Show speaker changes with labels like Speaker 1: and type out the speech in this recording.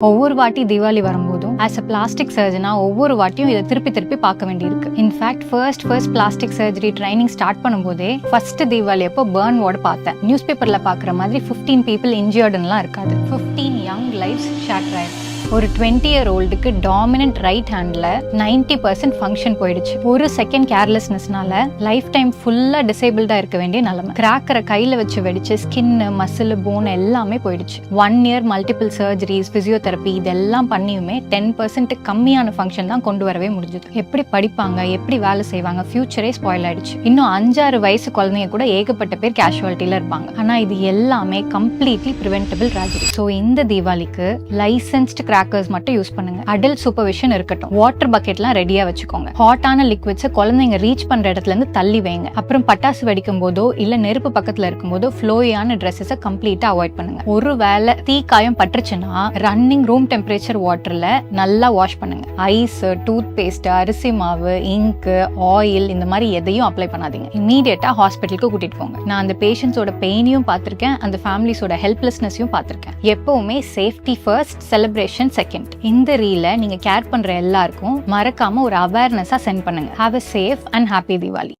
Speaker 1: ஒவ்வொரு வாட்டி தீபாவளி வரும்போதும் ஆஸ் அ பிளாஸ்டிக் சர்ஜனா ஒவ்வொரு வாட்டியும் இதை திருப்பி பார்க்க வேண்டியிருக்கு. In fact first plastic surgery training start பண்ணும்போதே ஃபர்ஸ்ட் தீபாவளி அப்போ பர்ன் வார்டு பார்த்தேன். நியூஸ் பேப்பர்ல பாக்குற மாதிரி 15 பீப்புள் இன்ஜியர்டுலாம் இருக்காது. 15 யங் லைஃப்ஸ் ஷேட்டர் ஆயிருக்கு. ஒரு 20-year-oldக்கு டாமினன்ட் ரைட் ஹேண்ட்ல 90% ஃபங்க்ஷன் போயிடுச்சு. ஒரு செகண்ட் கேர்லெஸ்னஸ்னால லைஃப் டைம் ஃபுல்லா டிசேபிள்டா இருக்க வேண்டிய நிலைமை. கிராக்கரை கையில வச்சு வெடிச்சு ஸ்கின், மசில், போன் எல்லாமே போயிடுச்சு. 1 year மல்டிபிள் சர்ஜரிஸ், பிசியோதெரப்பி இதெல்லாம் பண்ணியுமே 10% கம்மியான ஃபங்க்ஷன் தான் கொண்டு வரவே முடிஞ்சது. எப்படி படிப்பாங்க, எப்படி வேலை செய்வாங்க, ஃபியூச்சரே ஸ்பாயில் ஆயிடுச்சு. இன்னும் 5-6 வயசு குழந்தைங்க கூட ஏகப்பட்ட பேர் கேஷுவாலிட்டியில இருப்பாங்க. ஆனா இது எல்லாமே கம்ப்ளீட்லி ப்ரிவென்டபிள் ட்ராஜடி. ஸோ இந்த தீபாவளிக்கு லைசன்ஸ்டு கிராக்கர்ஸ் மட்டும் யூஸ் பண்ணுங்க. அடல்ட் சூப்பர்விஷன் இருக்கட்டும். வாட்டர் பக்கெட்லாம் ரெடியா வச்சுக்கோங்க. ஹாட்டான லிக்விட்ஸை குழந்தைங்க ரீச் பண்ற இடத்துல இருந்து தள்ளி வைங்க. அப்புறம் பட்டாசு வெடிக்கும் போதோ இல்ல நெருப்பு பக்கத்துல இருக்கும் போதோ ஃப்ளோயான ட்ரெஸ்ஸை கம்ப்ளீட்டா அவாய்ட் பண்ணுங்க. ஒருவேளை தீக்காயம் பட்டுச்சுன்னா ரன்னிங் ரூம் டெம்பரேச்சர் வாட்டர்ல நல்லா வாஷ் பண்ணுங்க. ஐஸ், டூத் பேஸ்ட், அரிசி மாவு, இங்க், ஆயில் இந்த மாதிரி எதையும் அப்ளை பண்ணாதீங்க. இமீடியட்டா ஹாஸ்பிட்டலுக்கு கூட்டிட்டு போங்க. நான் அந்த பேஷண்ட்ஸோட பெயினையும் பார்த்திருக்கேன், அந்த ஃபேமிலிஸோட ஹெல்ப்லெஸ்னஸையும் பார்த்திருக்கேன். எப்பவுமே சேஃப்டி ஃபர்ஸ்ட், செலிப்ரேஷன் செகண்ட். இந்த ரீலை நீங்க கேர் பண்ற எல்லாருக்கும் மறக்காம ஒரு அவேர்னஸா சென்ட் பண்ணுங்க. Have a safe and happy Diwali.